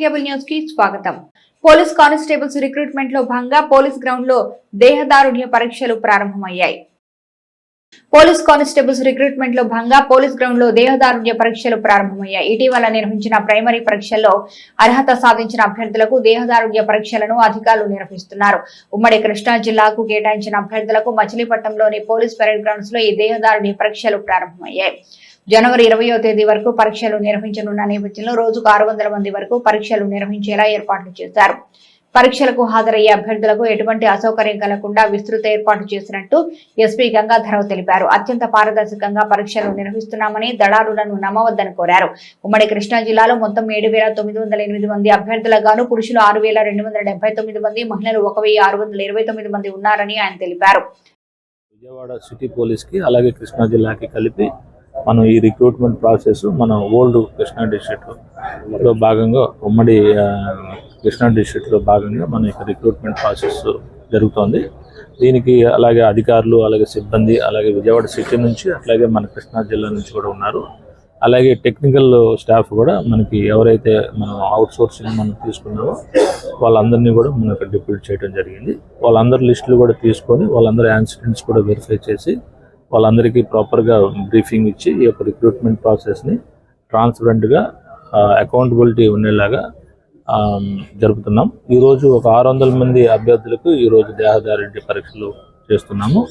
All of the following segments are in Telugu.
కేబుల్ న్యూస్ కి స్వాగతం. పోలీస్ కానిస్టేబుల్స్ రిక్రూట్మెంట్ లో భాగంగా పోలీస్ గ్రౌండ్ లో దేహదారుణ్య పరీక్షలు ప్రారంభమయ్యాయి. పోలీస్ కానిస్టేబుల్స్ రిక్రూట్మెంట్ లో భాగంగా పోలీస్ గ్రౌండ్ లో దేహదారుణ్య పరీక్షలు ప్రారంభమయ్యాయి. ఇటీవల నిర్వహించిన ప్రైమరీ పరీక్షల్లో అర్హత సాధించిన అభ్యర్థులకు దేహదారుణ్య పరీక్షలను అధికారులు నిర్వహిస్తున్నారు. ఉమ్మడి కృష్ణా జిల్లాకు కేటాయించిన అభ్యర్థులకు మచిలీపట్నంలోని పోలీస్ పరేడ్ గ్రౌండ్స్ లో ఈ దేహదారుణ్య పరీక్షలు ప్రారంభమయ్యాయి. జనవరి 20వ తేదీ వరకు పరీక్షలు నిర్వహించనున్న నేపథ్యంలో రోజుకు 600 మంది వరకు పరీక్షలు నిర్వహించేలా ఏర్పాట్లు చేశారు. పరీక్షలకు హాజరయ్యే అభ్యర్థులకు ఎటువంటి అసౌకర్యం కలగకుండా విస్తృత ఏర్పాటు చేసినట్టు ఎస్పీ గంగాధరరావు తెలిపారు. అత్యంత పారదర్శకంగా పరీక్షలు నిర్వహిస్తున్నామని దళారులను నమ్మవద్దని కోరారు. ఉమ్మడి కృష్ణా జిల్లాలో మొత్తం 7,908 మంది అభ్యర్థులకు గాను పురుషులు 6,279 మంది, మహిళలు 1,629 మంది ఉన్నారని ఆయన తెలిపారు. విజయవాడ సిటీ పోలీస్ కి అలాగే కృష్ణా జిల్లాకి కలిపి మనం ఈ రిక్రూట్మెంట్ ప్రాసెస్ మన ఓల్డ్ కృష్ణా డిస్ట్రిక్ట్లో భాగంగా ఉమ్మడి కృష్ణా డిస్ట్రిక్ట్లో భాగంగా మన యొక్క రిక్రూట్మెంట్ ప్రాసెస్ జరుగుతోంది. దీనికి అలాగే అధికారులు, అలాగే సిబ్బంది, అలాగే విజయవాడ సిటీ నుంచి, అట్లాగే మన కృష్ణా జిల్లా నుంచి కూడా ఉన్నారు. అలాగే టెక్నికల్ స్టాఫ్ కూడా మనకి ఎవరైతే మనం అవుట్ సోర్సింగ్ మనం తీసుకున్నామో వాళ్ళందరినీ కూడా మనకు డిప్యూట్ చేయడం జరిగింది. వాళ్ళందరి లిస్టులు కూడా తీసుకొని వాళ్ళందరి యాన్సిడెంట్స్ కూడా వెరిఫై చేసి వాళ్ళందరికీ ప్రాపర్గా బ్రీఫింగ్ ఇచ్చి ఈ యొక్క రిక్రూట్మెంట్ ప్రాసెస్ని ట్రాన్స్పరెంట్గా అకౌంటబిలిటీ ఉండేలాగా జరుపుతున్నాం. ఈరోజు ఒక 600 మంది అభ్యర్థులకు ఈరోజు దేహదారుణ్య పరీక్షలు చేస్తున్నాము.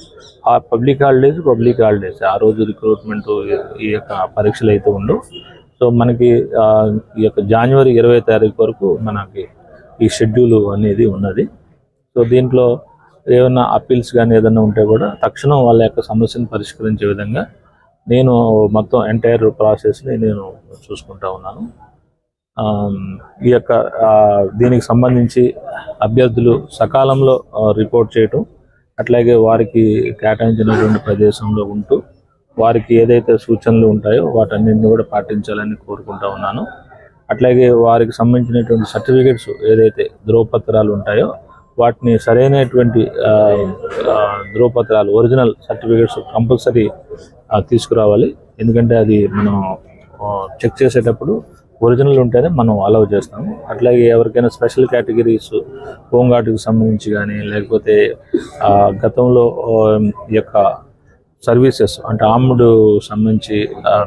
ఆ పబ్లిక్ హాలిడేస్ ఆ రోజు రిక్రూట్మెంట్ ఈ యొక్క పరీక్షలు అయితే ఉండవు. సో మనకి ఈ యొక్క జనవరి 20వ తారీఖు వరకు మనకి ఈ షెడ్యూల్ అనేది ఉన్నది. సో దీంట్లో ఏమైనా అప్పీల్స్ కానీ ఏదైనా ఉంటే కూడా తక్షణం వాళ్ళ యొక్క సమస్యను పరిష్కరించే విధంగా నేను మొత్తం ఎంటైర్ ప్రాసెస్ని నేను చూసుకుంటా ఉన్నాను. ఈ యొక్క దీనికి సంబంధించి అభ్యర్థులు సకాలంలో రిపోర్ట్ చేయటం, అట్లాగే వారికి కేటాయించినటువంటి ప్రదేశంలో ఉంటూ వారికి ఏదైతే సూచనలు ఉంటాయో వాటన్నింటినీ కూడా పాటించాలని కోరుకుంటా ఉన్నాను. అట్లాగే వారికి సంబంధించినటువంటి సర్టిఫికేట్స్ ఏదైతే ధ్రువపత్రాలు ఉంటాయో వాటిని సరైనటువంటి ధ్రువపత్రాలు ఒరిజినల్ సర్టిఫికేట్స్ కంపల్సరీ తీసుకురావాలి. ఎందుకంటే అది మనం చెక్ చేసేటప్పుడు ఒరిజినల్ ఉంటేనే మనం అలౌ చేస్తాము. అట్లాగే ఎవరికైనా స్పెషల్ కేటగిరీస్ హోంగార్డుకి సంబంధించి కానీ, లేకపోతే గతంలో ఈ యొక్క సర్వీసెస్ అంటే ఆర్మ్డ్ సంబంధించి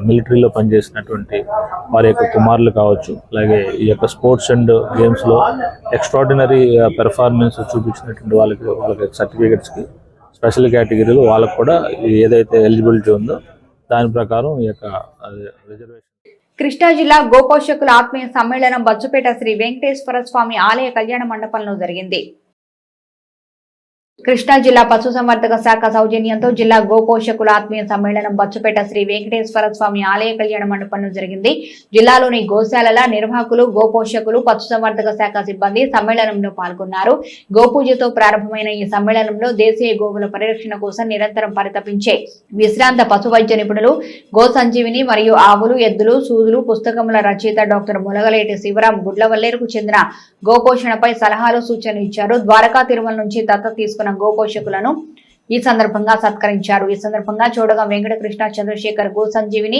మిలిటరీలో పనిచేసినటువంటి వారి యొక్క కుమారులు కావచ్చు, అలాగే ఈ యొక్క స్పోర్ట్స్ అండ్ గేమ్స్లో ఎక్స్ట్రాడినరీ పెర్ఫార్మెన్స్ చూపించినటువంటి వాళ్ళకి సర్టిఫికేట్స్కి స్పెషల్ కేటగిరీలో వాళ్ళకు కూడా ఏదైతే ఎలిజిబిలిటీ ఉందో దాని ప్రకారం ఈ యొక్క రిజర్వేషన్. కృష్ణా జిల్లా గోపోషకుల ఆత్మీయ సమ్మేళనం బచ్చుపేట శ్రీ వెంకటేశ్వర స్వామి ఆలయ కళ్యాణ మండపంలో జరిగింది. కృష్ణా జిల్లా పశుసంవర్ధక శాఖ సౌజన్యంతో జిల్లా గోపోషకుల ఆత్మీయ సమ్మేళనం బచ్చుపేట శ్రీ వెంకటేశ్వర స్వామి ఆలయ కళ్యాణ మండపంలో జరిగింది. జిల్లాలోని గోశాలల నిర్వాహకులు, గోపోషకులు, పశుసంవర్ధక శాఖ సిబ్బంది సమ్మేళనంలో పాల్గొన్నారు. గోపూజతో ప్రారంభమైన ఈ సమ్మేళనంలో దేశీయ గోవుల పరిరక్షణ కోసం నిరంతరం పరితపించే విశ్రాంత పశు వైద్య నిపుణులు, గో సంజీవిని మరియు ఆవులు, ఎద్దులు, సూదులు పుస్తకముల రచయిత డాక్టర్ ములగలేటి శివరాం గుడ్లవల్లేరుకు చెందిన గోపోషణపై సలహాలు, సూచనలు ఇచ్చారు. ద్వారకా తిరుమల నుంచి దత్తత తీసుకున్న గోపోషకులను ఈ సందర్భంగా సత్కరించారు. ఈ సందర్భంగా చోడగా వెంకటకృష్ణ చంద్రశేఖర్ గో సంజీవిని,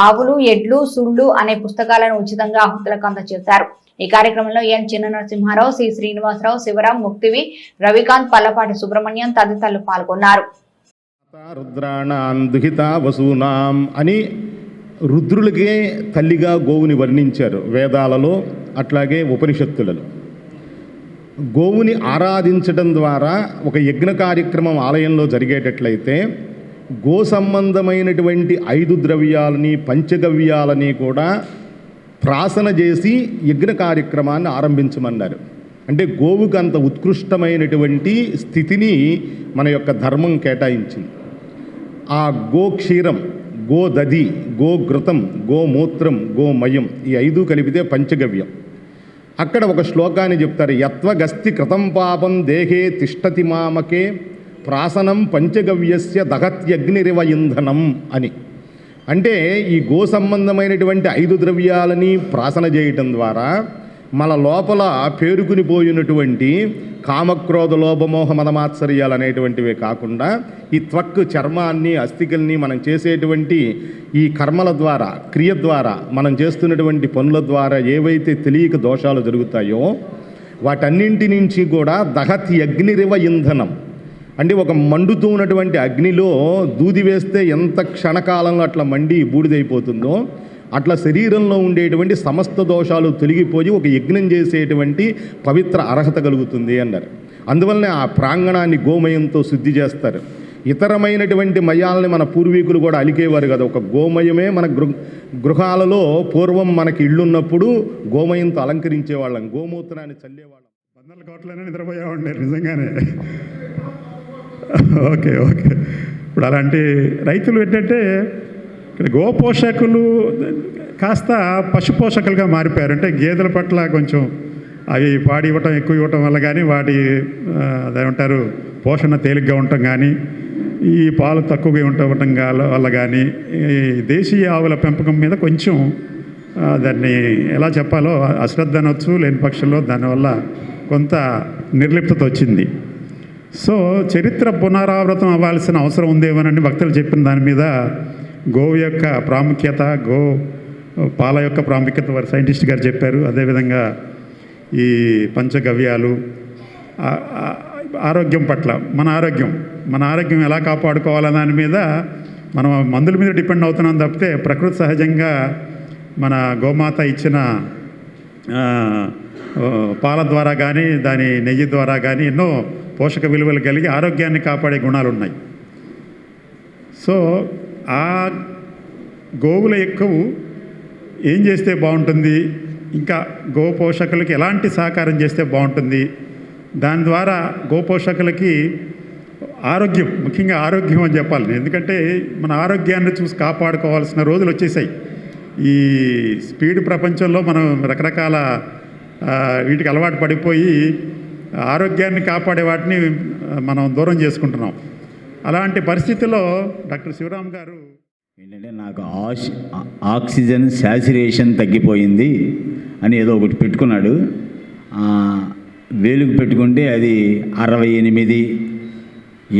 ఆవులు, ఎడ్లు, సుళ్ళు అనే పుస్తకాలను ఉచితంగా ఆహుతులకు అందజేశారు. ఈ కార్యక్రమంలో ఎన్ చిన్న నరసింహారావు, సి శ్రీనివాసరావు, శివరాం, ముక్తివి, రవికాంత్, పల్లపాటి సుబ్రహ్మణ్యం తదితరులు పాల్గొన్నారు. అని రుద్రులకే తల్లిగా గోవుని వర్ణించారు వేదాలలో, అట్లాగే ఉపనిషత్తులలో. గోవుని ఆరాధించడం ద్వారా ఒక యజ్ఞ కార్యక్రమం ఆలయంలో జరిగేటట్లయితే గో సంబంధమైనటువంటి 5 ద్రవ్యాలని, పంచగవ్యాలని కూడా ప్రాసన చేసి యజ్ఞ కార్యక్రమాన్ని ఆరంభించమన్నారు. అంటే గోవుకు అంత ఉత్కృష్టమైనటువంటి స్థితిని మన యొక్క ధర్మం కేటాయించింది. ఆ గోక్షీరం, గోదధి, గోఘృతం, గోమూత్రం, గోమయం ఈ 5 కలిపితే పంచగవ్యం. అక్కడ ఒక శ్లోకాన్ని చెప్తారు, యత్వగస్తి కృతం పాపం దేహే తిష్టతి మామకే ప్రాసనం పంచగవ్యస్య దహత్యగ్నిరివ ఇంధనం అని. అంటే ఈ గో సంబంధమైనటువంటి 5 ద్రవ్యాలని ప్రాసన చేయటం ద్వారా మన లోపల పేరుకుని పోయినటువంటి కామక్రోధ లోభమోహ మదమాత్సర్యాలు అనేటువంటివే కాకుండా ఈ త్వక్ చర్మాన్ని అస్థికల్ని మనం చేసేటువంటి ఈ కర్మల ద్వారా క్రియ ద్వారా మనం చేస్తున్నటువంటి పనుల ద్వారా ఏవైతే తెలియక దోషాలు జరుగుతాయో వాటన్నింటి నుంచి కూడా దహతి అగ్నిరివ ఇంధనం అంటే ఒక మండుతూ ఉన్నటువంటి అగ్నిలో దూది వేస్తే ఎంత క్షణకాలంలో అట్లా మండి బూడిదైపోతుందో అట్లా శరీరంలో ఉండేటువంటి సమస్త దోషాలు తొలగిపోయి ఒక యజ్ఞం చేసేటువంటి పవిత్ర అర్హత కలుగుతుంది అన్నారు. అందువల్లనే ఆ ప్రాంగణాన్ని గోమయంతో శుద్ధి చేస్తారు. ఇతరమైనటువంటి మయాలని మన పూర్వీకులు కూడా అలికేవారు కదా. ఒక గోమయమే మన గృహాలలో పూర్వం మనకి ఇళ్ళున్నప్పుడు గోమయంతో అలంకరించేవాళ్ళం, గోమూత్రాన్ని చల్లేవాళ్ళం. 100 కోట్లనే నిద్రపోయా ఉండే నిజంగానే. ఓకే. ఇప్పుడు అలాంటి రైతులు ఏంటంటే ఇక్కడ గోపోషకులు కాస్త పశు పోషకులుగా మారిపోయారు. అంటే గేదెల పట్ల కొంచెం అవి పాడి ఇవ్వటం ఎక్కువ ఇవ్వటం వల్ల కానీ వాటి అదేమంటారు పోషణ తేలిగ్గా ఉండటం కానీ ఈ పాలు తక్కువగా ఉండటం వల్ల కానీ ఈ దేశీయ ఆవుల పెంపకం మీద కొంచెం దాన్ని ఎలా చెప్పాలో అశ్రద్ధ అనొచ్చు, లేని పక్షంలో దానివల్ల కొంత నిర్లిప్తత వచ్చింది. సో చరిత్ర పునరావృతం అవ్వాల్సిన అవసరం ఉందేమోనని భక్తులు చెప్పిన దాని మీద గోవు యొక్క ప్రాముఖ్యత, పాల యొక్క ప్రాముఖ్యత వారు సైంటిస్ట్ గారు చెప్పారు. అదేవిధంగా ఈ పంచగవ్యాలు ఆరోగ్యం పట్ల మన ఆరోగ్యం ఎలా కాపాడుకోవాలనే దాని మీద మనం మందుల మీద డిపెండ్ అవుతున్నాం తప్పితే ప్రకృతి సహజంగా మన గోమాత ఇచ్చిన పాల ద్వారా కానీ దాని నెయ్యి ద్వారా కానీ ఎన్నో పోషక విలువలు కలిగి ఆరోగ్యాన్ని కాపాడే గుణాలు ఉన్నాయి. సో ఆ గోవుల ఎక్కువ ఏం చేస్తే బాగుంటుంది, ఇంకా గోపోషకులకి ఎలాంటి సహకారం చేస్తే బాగుంటుంది, దాని ద్వారా గోపోషకులకి ఆరోగ్యం, ముఖ్యంగా ఆరోగ్యం అని చెప్పాలి. ఎందుకంటే మన ఆరోగ్యాన్ని చూసి కాపాడుకోవాల్సిన రోజులు వచ్చేసాయి. ఈ స్పీడ్ ప్రపంచంలో మనం రకరకాల వీటికి అలవాటు పడిపోయి ఆరోగ్యాన్ని కాపాడే వాటిని మనం దూరం చేసుకుంటున్నాం. అలాంటి పరిస్థితిలో డాక్టర్ శివరామ్ గారు ఏంటంటే నాకు ఆక్సిజన్ శాచురేషన్ తగ్గిపోయింది అని ఏదో ఒకటి పెట్టుకున్నాడు. వేలుకు పెట్టుకుంటే అది 68,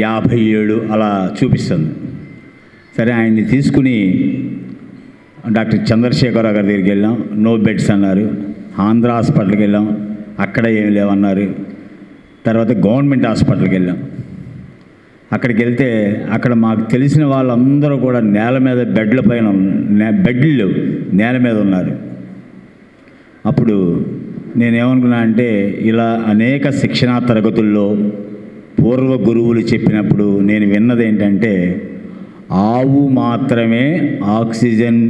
57 అలా చూపిస్తుంది. సరే ఆయన్ని తీసుకుని డాక్టర్ చంద్రశేఖరరావు గారి దగ్గరికి వెళ్ళాం. నో బెడ్స్ అన్నారు. ఆంధ్ర హాస్పిటల్కి వెళ్ళాం, అక్కడ ఏమి లేవన్నారు. తర్వాత గవర్నమెంట్ హాస్పిటల్కి వెళ్ళాం. అక్కడికి వెళ్తే అక్కడ మాకు తెలిసిన వాళ్ళందరూ కూడా నేల మీద బెడ్లు నేల మీద ఉన్నారు. అప్పుడు నేనేమనుకున్నా అంటే ఇలా అనేక శిక్షణా తరగతుల్లో పూర్వ గురువులు చెప్పినప్పుడు నేను విన్నది ఏంటంటే ఆవు మాత్రమే ఆక్సిజన్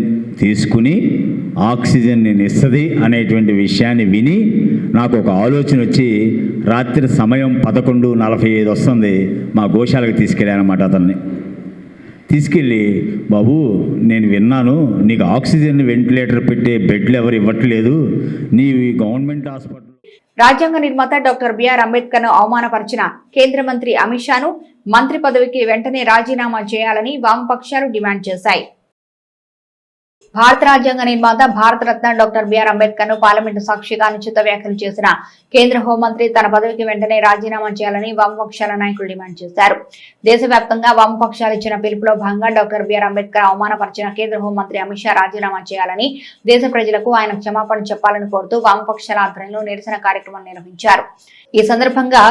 తీసుకుని ఆక్సిజన్ని ఇస్తుంది అనేటువంటి విషయాన్ని విని నాకు ఒక ఆలోచన వచ్చి రాత్రి సమయం 11:45 వస్తుంది. మా గోశాలకు తీసుకెళ్ళానమాట. అతన్ని తీసుకెళ్ళి, బాబు నేను విన్నాను నీకు ఆక్సిజన్ వెంటిలేటర్ పెట్టే బెడ్లు ఎవరు ఇవ్వట్లేదు, నీ గవర్నమెంట్ హాస్పిటల్. రాజ్యాంగ నిర్మాత డాక్టర్ బిఆర్ అంబేద్కర్ ను అవమానపరిచిన కేంద్ర మంత్రి అమిత్ షాను మంత్రి పదవికి వెంటనే రాజీనామా చేయాలని వామపక్షాలు డిమాండ్ చేశాయి. భారత రాజ్యాంగ నిర్మాత భారతరత్న డాక్టర్ బిఆర్ అంబేద్కర్ ను పార్లమెంటు సాక్షిగా అనుచిత వ్యాఖ్యలు చేసిన కేంద్ర హోంమంత్రి తన పదవికి వెంటనే రాజీనామా చేయాలని వామపక్షాల నాయకులు డిమాండ్ చేశారు. దేశవ్యాప్తంగా వామపక్షాలు ఇచ్చిన పిలుపులో భాగంగా డాక్టర్ బిఆర్ అంబేద్కర్ అవమానపరిచిన కేంద్ర హోంమంత్రి అమిత్ షా రాజీనామా చేయాలని, దేశ ప్రజలకు ఆయన క్షమాపణ చెప్పాలని కోరుతూ వామపక్షాల ఆధ్వర్యంలో నిరసన కార్యక్రమం నిర్వహించారు. ఈ సందర్భంగా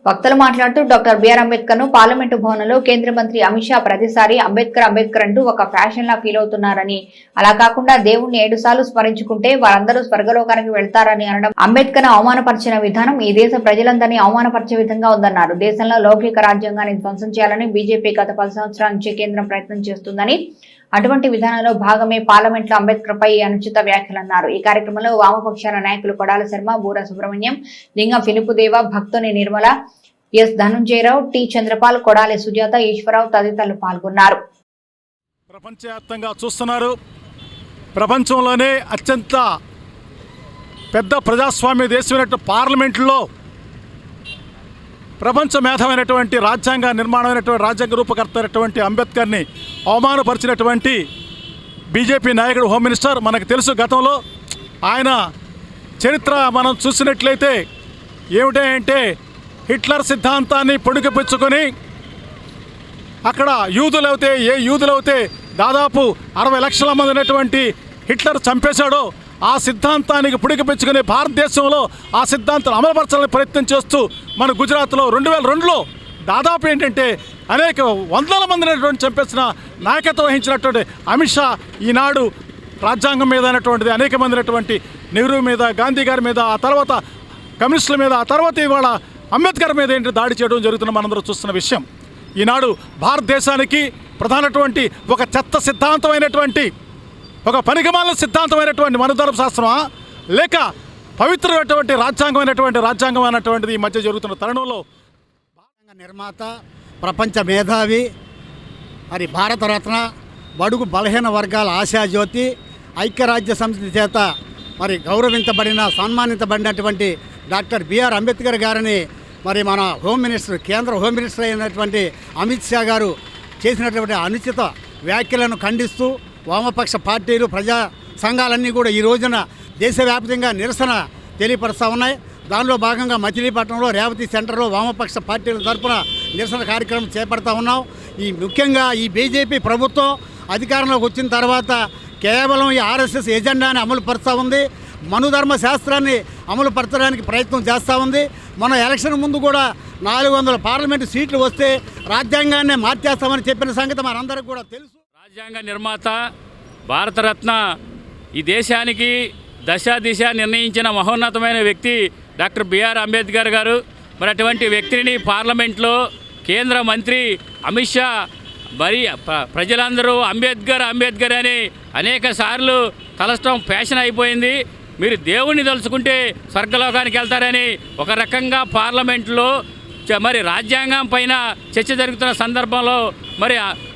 వక్తలు మాట్లాడుతూ డాక్టర్ బిఆర్ అంబేద్కర్ ను పార్లమెంటు భవనంలో కేంద్ర మంత్రి అమిత్ షా ప్రతిసారి అంబేద్కర్ అంటూ ఒక ఫ్యాషన్ లా ఫీల్ అవుతున్నారని, అలా కాకుండా దేవుణ్ణి 7 సార్లు స్మరించుకుంటే వారందరూ స్వర్గలోకానికి వెళ్తారని అనడం అంబేద్కర్ ను అవమానపరిచిన విధానం ఈ దేశ ప్రజలందరినీ అవమానపరిచే విధంగా ఉందన్నారు. దేశంలో లౌకిక రాజ్యాంగాన్ని ధ్వంసం చేయాలని బీజేపీ గత 10 సంవత్సరాల నుంచి కేంద్రం ప్రయత్నం చేస్తుందని, అటువంటి విధానంలో భాగమే పార్లమెంట్ లో అంబేద్కర్ పై అనుచిత వ్యాఖ్యలన్నారు. ఈ కార్యక్రమంలో వామపక్షాల నాయకులు కొడాల శర్మ, బూర సుబ్రహ్మణ్యం, లింగం ఫిలిపుదేవ, భక్తుని నిర్మల, ఎస్ ధనుంజయరావు, టి చంద్రపాల్, కొడాలి సుజాత, ఈశ్వరరావు తదితరులు పాల్గొన్నారు. ప్రపంచవ్యాప్తంగా చూస్తున్నారు. ప్రపంచంలోనే అత్యంత పెద్ద ప్రజాస్వామ్య దేశమైనటువంటి పార్లమెంట్లో ప్రపంచ మేధమైనటువంటి రాజ్యాంగ నిర్మాణమైనటువంటి రాజ్యాంగ రూపకర్త అయినటువంటి అంబేద్కర్ని అవమానపరిచినటువంటి బీజేపీ నాయకుడు హోమ్ మినిస్టర్ మనకు తెలుసు. గతంలో ఆయన చరిత్ర మనం చూసినట్లయితే ఏమిటంటే హిట్లర్ సిద్ధాంతాన్ని పొడిగిపుచ్చుకొని అక్కడ యూదులైతే దాదాపు 60 లక్షల మంది ఉన్నటువంటి హిట్లర్ చంపేశాడో ఆ సిద్ధాంతానికి పుడికిపెచ్చుకునే భారతదేశంలో ఆ సిద్ధాంతం అమలుపరచాలని ప్రయత్నం చేస్తూ మన గుజరాత్లో 2002లో దాదాపు ఏంటంటే అనేక వందల మందిని చంపేసిన నాయకత్వం వహించినటువంటి అమిత్ షా ఈనాడు రాజ్యాంగం మీద అనేటువంటిది అనేక మంది నెహ్రూ మీద, గాంధీ గారి మీద, ఆ తర్వాత కమ్యూనిస్టుల మీద, ఆ తర్వాత ఇవాళ అంబేద్కర్ మీద ఏంటి దాడి చేయడం జరుగుతున్న మనందరూ చూస్తున్న విషయం. ఈనాడు భారతదేశానికి ప్రధానటువంటి ఒక చెత్త సిద్ధాంతమైనటువంటి ఒక పనికిమాలిన సిద్ధాంతమైనటువంటి మనుధర్మ శాస్త్రమా లేక పవిత్రమైనటువంటి రాజ్యాంగం అనేటువంటిది ఈ మధ్య జరుగుతున్న తరుణంలో నిర్మాత, ప్రపంచ మేధావి, మరి భారతరత్న, బడుగు బలహీన వర్గాల ఆశాజ్యోతి, ఐక్యరాజ్య సమితి చేత మరి గౌరవించబడిన సన్మానించబడినటువంటి డాక్టర్ బిఆర్ అంబేద్కర్ గారిని మరి మన కేంద్ర హోమ్ మినిస్టర్ అయినటువంటి అమిత్ షా గారు చేసినటువంటి అనుచిత వ్యాఖ్యలను ఖండిస్తూ వామపక్ష పార్టీలు, ప్రజా సంఘాలన్నీ కూడా ఈ రోజున దేశవ్యాప్తంగా నిరసన తెలియపరుస్తూ ఉన్నాయి. దానిలో భాగంగా మచిలీపట్నంలో రేవతి సెంటర్లో వామపక్ష పార్టీల తరఫున నిరసన కార్యక్రమం చేపడతా ఉన్నాం. ముఖ్యంగా ఈ బీజేపీ ప్రభుత్వం అధికారంలోకి వచ్చిన తర్వాత కేవలం ఈ ఆర్ఎస్ఎస్ ఎజెండాని అమలు పరుస్తూ ఉంది. మనుధర్మ శాస్త్రాన్ని అమలు పరచడానికి ప్రయత్నం చేస్తూ ఉంది. మన ఎలక్షన్ ముందు కూడా 400 పార్లమెంటు సీట్లు వస్తే రాజ్యాంగాన్నే మార్చేస్తామని చెప్పిన సంగతి మనందరికీ కూడా తెలుసు. రాజ్యాంగ నిర్మాత, భారతరత్న, ఈ దేశానికి దిశ నిర్ణయించిన మహోన్నతమైన వ్యక్తి డాక్టర్ బిఆర్ అంబేద్కర్ గారు. మరి అటువంటి వ్యక్తిని పార్లమెంట్లో కేంద్ర మంత్రి అమిత్ షా మరి ప్రజలందరూ అంబేద్కర్ అని అనేక సార్లు తలచడం ఫ్యాషన్ అయిపోయింది. మీరు దేవుణ్ణి తలుచుకుంటే స్వర్గలోకానికి వెళ్తారని ఒక రకంగా పార్లమెంట్లో మరి రాజ్యాంగం పైన చర్చ జరుగుతున్న సందర్భంలో మరి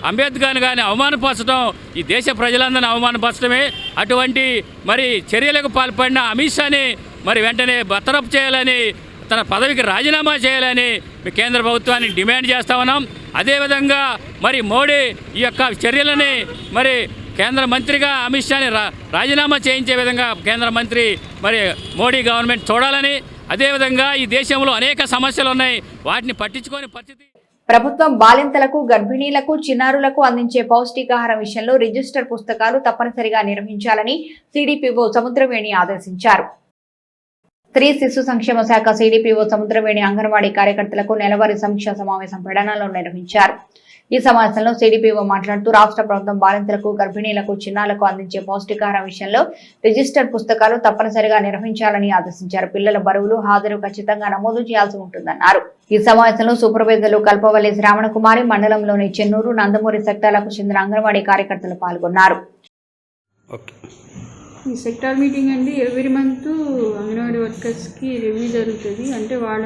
అంబేద్కర్ గారిని అవమానపరచడం ఈ దేశ ప్రజలందరినీ అవమానపరచడమే. అటువంటి మరి చర్యలకు పాల్పడిన అమిత్ షాని మరి వెంటనే బర్తరఫ్ చేయాలని, తన పదవికి రాజీనామా చేయాలని కేంద్ర ప్రభుత్వాన్ని డిమాండ్ చేస్తా ఉన్నాం. అదేవిధంగా మరి మోడీ ఈ యొక్క చర్యలని మరి కేంద్ర మంత్రిగా అమిత్ షాని రాజీనామా చేయించే విధంగా కేంద్ర మంత్రి మరి మోడీ గవర్నమెంట్ చూడాలని, అదేవిధంగా ఈ దేశంలో అనేక సమస్యలు ఉన్నాయి, వాటిని పట్టించుకోని పరిస్థితి. ప్రభుత్వం బాలింతలకు, గర్భిణీలకు, చిన్నారులకు అందించే పౌష్టికాహారం విషయంలో రిజిస్టర్ పుస్తకాలు తప్పనిసరిగా నిర్వహించాలని సిడిపిఓ సముద్రవేణి ఆదేశించారు. స్త్రీ శిశు సంక్షేమ శాఖ సిడిపిఓ సముద్రవేణి అంగన్వాడీ కార్యకర్తలకు నెలవారీ సమీక్షా సమావేశం పెడనలో నిర్వహించారు. ఈ సమావేశంలో సిడిపిఓ మాట్లాడుతూ రాష్ట్ర ప్రభుత్వం బాలింతలకు, గర్భిణీలకు, చిన్నారులకు అందించే పౌష్టికాహారం విషయంలో రిజిస్టర్ పుస్తకాలు తప్పనిసరిగా నిర్వహించాలని ఆదేశించారు. పిల్లల బరువులు, హాజరు ఖచ్చితంగా నమోదు చేయాల్సి ఉంటుందన్నారు. ఈ సమావేశంలో సూపర్వైజర్లు కల్పవల్లి శ్రావణకుమారి, మండలంలోని చెన్నూరు, నందమూరి సెక్టార్లకు చెందిన అంగన్వాడీ కార్యకర్తలు పాల్గొన్నారు. ఈ సెక్టార్ మీటింగ్ అండి ఎవ్రీ మంత్ అంగన్వాడీ వర్కర్స్కి రివ్యూ జరుగుతుంది. అంటే వాళ్ళ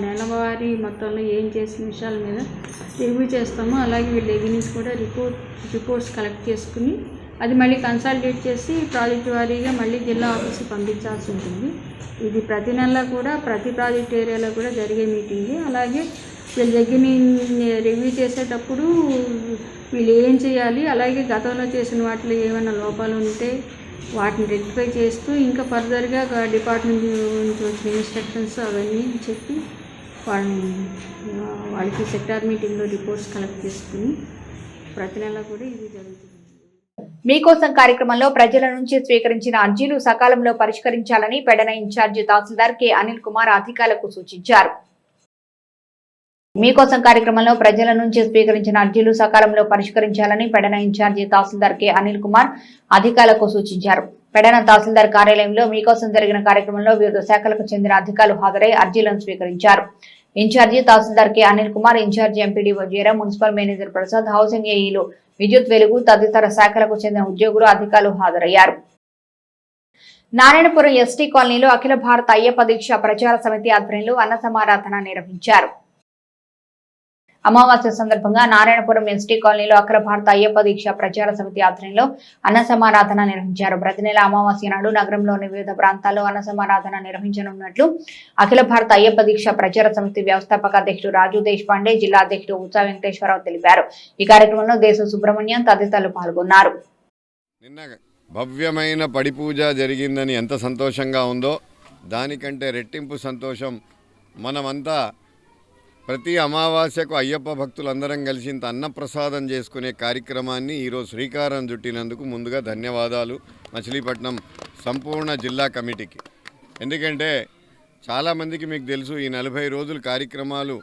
నెలవారీ మొత్తంలో ఏం చేసిన విషయాల మీద రివ్యూ చేస్తాము. అలాగే వీళ్ళ దగ్గర నుంచి కూడా రిపోర్ట్స్ కలెక్ట్ చేసుకుని అది మళ్ళీ కన్సల్టేట్ చేసి ప్రాజెక్ట్ వారీగా మళ్ళీ జిల్లా ఆఫీస్కి పంపించాల్సి ఉంటుంది. ఇది ప్రతి నెల కూడా ప్రతి ప్రాజెక్ట్ ఏరియాలో కూడా జరిగే మీటింగ్. అలాగే వీళ్ళ దగ్గర రివ్యూ చేసేటప్పుడు వీళ్ళు ఏం చేయాలి, అలాగే గతంలో చేసిన వాటిలో ఏమైనా లోపాలు ఉంటే వాటిని రెక్టిఫై చేస్తూ ఇంకా ఫర్దర్గా డిపార్ట్మెంట్ నుంచి వచ్చిన ఇన్స్ట్రక్షన్స్ అవన్నీ చెప్పి వాళ్ళకి సెక్టార్ మీటింగ్లో రిపోర్ట్స్ కలెక్ట్ చేసుకుని ప్రతి నెల కూడా ఇది జరుగుతుంది. మీకోసం కార్యక్రమంలో ప్రజల నుంచి స్వీకరించిన అర్జీలు సకాలంలో పరిష్కరించాలని పెడన ఇన్ఛార్జి తహసీల్దార్ కె అనిల్ కుమార్ అధికారులకు సూచించారు. మీకోసం కార్యక్రమంలో ప్రజల నుంచి స్వీకరించిన అర్జీలు సకాలంలో పరిష్కరించాలని పెడన ఇన్ఛార్జి తహసీల్దార్ కె అనిల్ కుమార్ అధికారులకు సూచించారు. పెడన తహసీల్దార్ కార్యాలయంలో మీకోసం జరిగిన కార్యక్రమంలో వివిధ శాఖలకు చెందిన అధికారులు హాజరై అర్జీలను స్వీకరించారు. Incharge tahsildar K Anil Kumar, incharge MPDO Jayaram, municipal manager Prasad, housing ఏఈలు విద్యుత్ వెలుగు తదితర శాఖలకు చెందిన ఉద్యోగులు, అధికారులు హాజరయ్యారు. నారాయణపురం ఎస్టీ కాలనీలో అఖిల భారత అయ్యప్ప దీక్ష ప్రచార సమితి ఆధ్వర్యంలో అన్న సమారాధన నిర్వహించారు. అమావాస్య సందర్భంగా నారాయణపురం ఎస్టీ కాలనీలో అఖిల భారత అయ్యప్ప దీక్ష ప్రచార సమితి ఆధ్వర్యంలో అన్న సమారాధన నిర్వహించారు. ప్రతి నెల అమావాస్య నాడు నగరంలోని వివిధ ప్రాంతాల్లో అన్న సమారాధన నిర్వహించనున్నట్లు అఖిల భారత అయ్యప్ప దీక్ష ప్రచార సమితి వ్యవస్థాపక అధ్యక్షుడు రాజు దేశపాండే, జిల్లా అధ్యక్షుడు ఉత్సవ వెంకటేశ్వరరావు తెలిపారు. ఈ కార్యక్రమంలో దేశ సుబ్రహ్మణ్యం తదితరులు పాల్గొన్నారు. నిన్న భవ్యమైన పడి పూజ జరిగిందని ఎంత సంతోషంగా ఉందో దానికంటే రెట్టింపు సంతోషం మనమంతా ప్రతి అమావాస్యకు అయ్యప్ప భక్తులందరం కలిసి ఇంత అన్నప్రసాదం చేసుకునే కార్యక్రమాన్ని ఈరోజు శ్రీకారం చుట్టినందుకు ముందుగా ధన్యవాదాలు మచిలీపట్నం సంపూర్ణ జిల్లా కమిటీకి. ఎందుకంటే చాలామందికి మీకు తెలుసు ఈ 40 రోజుల కార్యక్రమాలు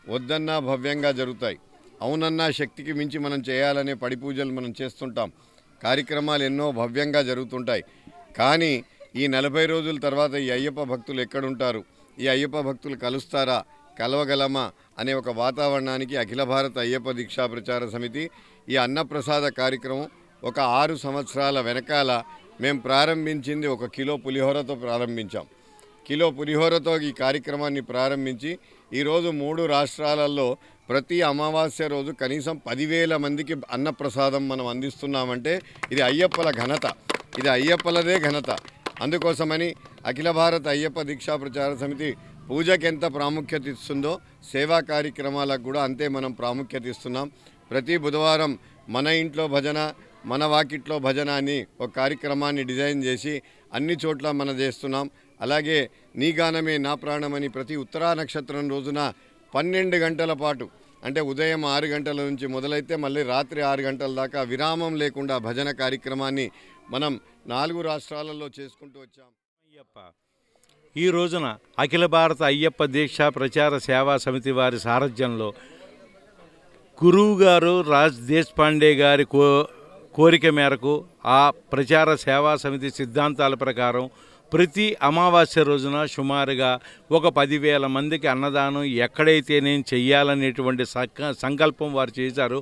వద్దన్నా భవ్యంగా జరుగుతాయి, అవునన్నా శక్తికి మించి మనం చేయాలనే పడి పూజలు మనం చేస్తుంటాం, కార్యక్రమాలు ఎన్నో భవ్యంగా జరుగుతుంటాయి. కానీ ఈ 40 రోజుల తర్వాత ఈ అయ్యప్ప భక్తులు ఎక్కడుంటారు, ఈ అయ్యప్ప భక్తులు కలుస్తారా, కలవగలమా అనే ఒక వాతావరణానికి అఖిల భారత అయ్యప్ప దీక్షా ప్రచార సమితి ఈ అన్నప్రసాద కార్యక్రమం ఒక 6 సంవత్సరాల వెనకాల మేము ప్రారంభించింది 1 కిలో పులిహోరతో ప్రారంభించాం. కిలో పులిహోరతో ఈ కార్యక్రమాన్ని ప్రారంభించి ఈరోజు 3 రాష్ట్రాలలో ప్రతి అమావాస్య రోజు కనీసం 10,000 మందికి అన్నప్రసాదం మనం అందిస్తున్నామంటే ఇది అయ్యప్పల ఘనత, ఇది అయ్యప్పలదే ఘనత. అందుకోసమని అఖిల భారత అయ్యప్ప దీక్షా ప్రచార సమితి పూజకి ఎంత ప్రాముఖ్యత ఇస్తుందో సేవా కార్యక్రమాలకు కూడా అంతే మనం ప్రాముఖ్యత ఇస్తున్నాం. ప్రతి బుధవారం మన ఇంట్లో భజన మన వాకిట్లో భజన అని ఒక కార్యక్రమాన్ని డిజైన్ చేసి అన్ని చోట్ల మనం చేస్తున్నాం. అలాగే నీ గానమే నా ప్రాణమని ప్రతి ఉత్తరా నక్షత్రం రోజున 12 గంటల పాటు అంటే ఉదయం 6 గంటల నుంచి మొదలైతే మళ్ళీ రాత్రి 6 గంటల దాకా విరామం లేకుండా భజన కార్యక్రమాన్ని మనం 4 రాష్ట్రాలలో చేసుకుంటూ వచ్చాం. ఈ రోజున అఖిల భారత అయ్యప్ప దీక్షా ప్రచార సేవా సమితి వారి సారథ్యంలో గురువు గారు రాజ్ దేశపాండే గారి కోరిక మేరకు ఆ ప్రచార సేవా సమితి సిద్ధాంతాల ప్రకారం ప్రతి అమావాస్య రోజున సుమారుగా ఒక 10,000 మందికి అన్నదానం ఎక్కడైతే నేను చెయ్యాలనేటువంటి సంకల్పం వారు చేశారు.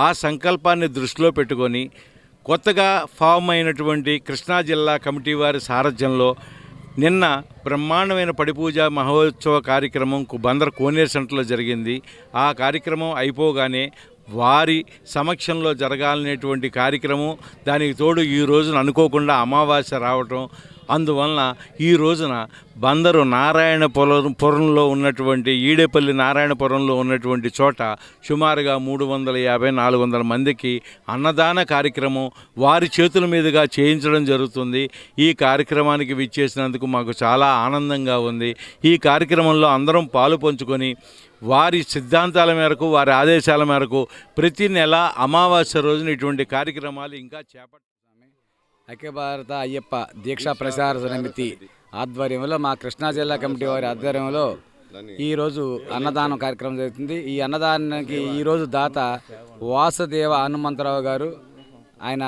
ఆ సంకల్పాన్ని దృష్టిలో పెట్టుకొని కొత్తగా ఫామ్ అయినటువంటి కృష్ణా జిల్లా కమిటీ వారి సారథ్యంలో నిన్న బ్రహ్మాండమైన పడిపూజ మహోత్సవ కార్యక్రమం బందర్ కోనేరు సెంటర్లో జరిగింది. ఆ కార్యక్రమం అయిపోగానే వారి సమక్షంలో జరగాలనేటువంటి కార్యక్రమం, దానికి తోడు ఈ రోజున అనుకోకుండా అమావాస్య రావటం, అందువలన ఈ రోజున బందరు నారాయణపురంలో ఉన్నటువంటి ఈడేపల్లి నారాయణపురంలో ఉన్నటువంటి చోట సుమారుగా 350-400 మందికి అన్నదాన కార్యక్రమం వారి చేతుల మీదుగా చేయించడం జరుగుతుంది. ఈ కార్యక్రమానికి విచ్చేసినందుకు మాకు చాలా ఆనందంగా ఉంది. ఈ కార్యక్రమంలో అందరం పాలు పంచుకొని వారి సిద్ధాంతాల మేరకు వారి ఆదేశాల మేరకు ప్రతి నెల అమావాస్య రోజున ఇటువంటి కార్యక్రమాలు ఇంకా చేపట్టాలి. అఖిల భారత అయ్యప్ప దీక్షా ప్రచార సమితి ఆధ్వర్యంలో మా కృష్ణా జిల్లా కమిటీ వారి ఆధ్వర్యంలో ఈరోజు అన్నదానం కార్యక్రమం జరుగుతుంది. ఈ అన్నదానానికి ఈరోజు దాత వాసుదేవ హనుమంతరావు గారు, ఆయన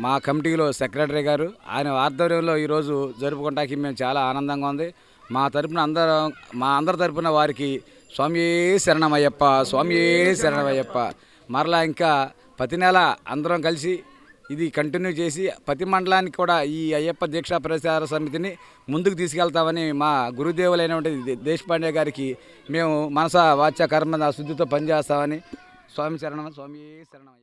మా కమిటీలో సెక్రటరీ గారు, ఆయన ఆధ్వర్యంలో ఈరోజు జరుపుకోవడానికి మేము చాలా ఆనందంగా ఉంది. మా అందరి తరపున వారికి స్వామియే శరణమయ్యప్ప, స్వామియే శరణమయ్యప్ప. మరలా ఇంకా ప్రతి నెల అందరం కలిసి ఇది కంటిన్యూ చేసి ప్రతి మండలానికి కూడా ఈ అయ్యప్ప దీక్షా ప్రచార సమితిని ముందుకు తీసుకెళ్తామని మా గురుదేవులైనటువంటి దేశపాండే గారికి మేము మనస వాచ కర్మ శుద్ధితో పనిచేస్తామని స్వామి శరణం, స్వామి శరణమయ్యప్ప.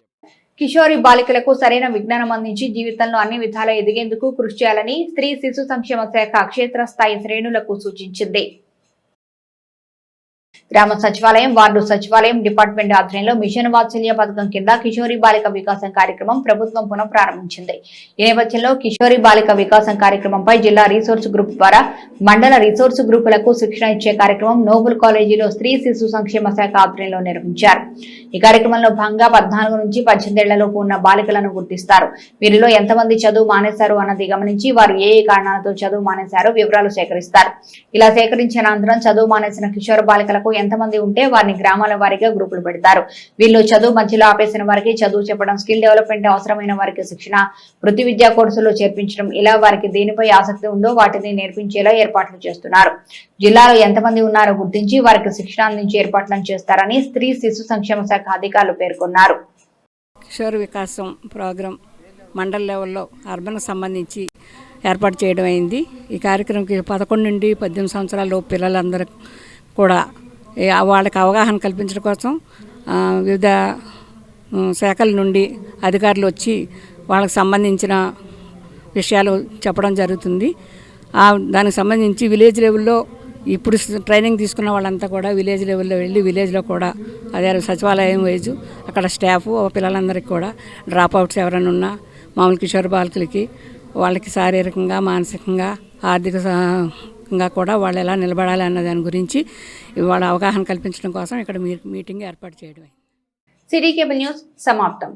కిషోరి బాలికలకు సరైన విజ్ఞానం అందించి జీవితంలో అన్ని విధాలా ఎదిగేందుకు కృషి చేయాలని స్త్రీ శిశు సంక్షేమ శాఖ క్షేత్రస్థాయి శ్రేణులకు సూచించింది. గ్రామ సచివాలయం, వార్డు సచివాలయం డిపార్ట్మెంట్ ఆధ్వర్యంలో మిషన్ వాత్సల్య పథకం కింద కిషోరి బాలిక వికాసం కార్యక్రమం ప్రభుత్వం పునః ప్రారంభించింది. ఈ నేపథ్యంలో కిషోరి బాలిక వికాసం కార్యక్రమంపై జిల్లా రీసోర్స్ గ్రూప్ ద్వారా మండల రీసోర్స్ గ్రూపులకు శిక్షణ ఇచ్చే కార్యక్రమం నోబుల్ కాలేజీలో స్త్రీ శిశు సంక్షేమ శాఖ ఆధ్వర్యంలో నిర్వహించారు. ఈ కార్యక్రమంలో భాగంగా 14 నుంచి 18 ఏళ్లలోపు ఉన్న బాలికలను గుర్తిస్తారు. వీరిలో ఎంతమంది చదువు మానేశారు అన్నది గమనించి వారు ఏ కారణాలతో చదువు మానేశారో వివరాలు సేకరిస్తారు. ఇలా సేకరించిన అనంతరం చదువు మానేసిన కిషోర బాలికలకు ఎంతమంది ఉంటే వారిని గ్రామాల వారీగా గ్రూపులు పెడతారు. వీళ్ళు చదువు మధ్యలో ఆపేసిన వారికి చదువు చెప్పడం, స్కిల్ డెవలప్మెంట్ అవసరమైన వారికి శిక్షణ, వృత్తి విద్యా కోర్సులో చేర్పించడం, ఇలా వారికి దేనిపై ఆసక్తి ఉందో వాటిని నేర్పించేలా ఏర్పాట్లు చేస్తున్నారు. జిల్లాలో ఎంతమంది ఉన్నారో గుర్తించి వారికి శిక్షణ అందించి ఏర్పాట్లను చేస్తారని స్త్రీ శిశు సంక్షేమ శాఖ అధికారులు పేర్కొన్నారు. కిషోర్ వికాసం ప్రోగ్రాం మండల లెవెల్లో అర్బన్ సంబంధించి ఏర్పాటు చేయడం అయింది. ఈ కార్యక్రమంకి 11 నుండి 18 సంవత్సరాల పిల్లలందరూ కూడా వాళ్ళకి అవగాహన కల్పించడం కోసం వివిధ శాఖల నుండి అధికారులు వచ్చి వాళ్ళకి సంబంధించిన విషయాలు చెప్పడం జరుగుతుంది. దానికి సంబంధించి విలేజ్ లెవెల్లో ఇప్పుడు ట్రైనింగ్ తీసుకున్న వాళ్ళంతా కూడా విలేజ్ లెవెల్లో వెళ్ళి విలేజ్లో కూడా అదే సచివాలయం వైజు అక్కడ స్టాఫ్ పిల్లలందరికీ కూడా డ్రాప్ అవుట్స్ ఎవరైనా ఉన్నా మామూలు కిషోర బాలికలకి వాళ్ళకి శారీరకంగా మానసికంగా ఆర్థికంగా కూడా వాళ్ళు ఎలా నిలబడాలి అన్న దాని గురించి ఇవాళ అవగాహన కల్పించడం కోసం ఇక్కడ మీటింగ్ ఏర్పాటు చేయడం. సిటీ కేబుల్ న్యూస్ సమాప్తం.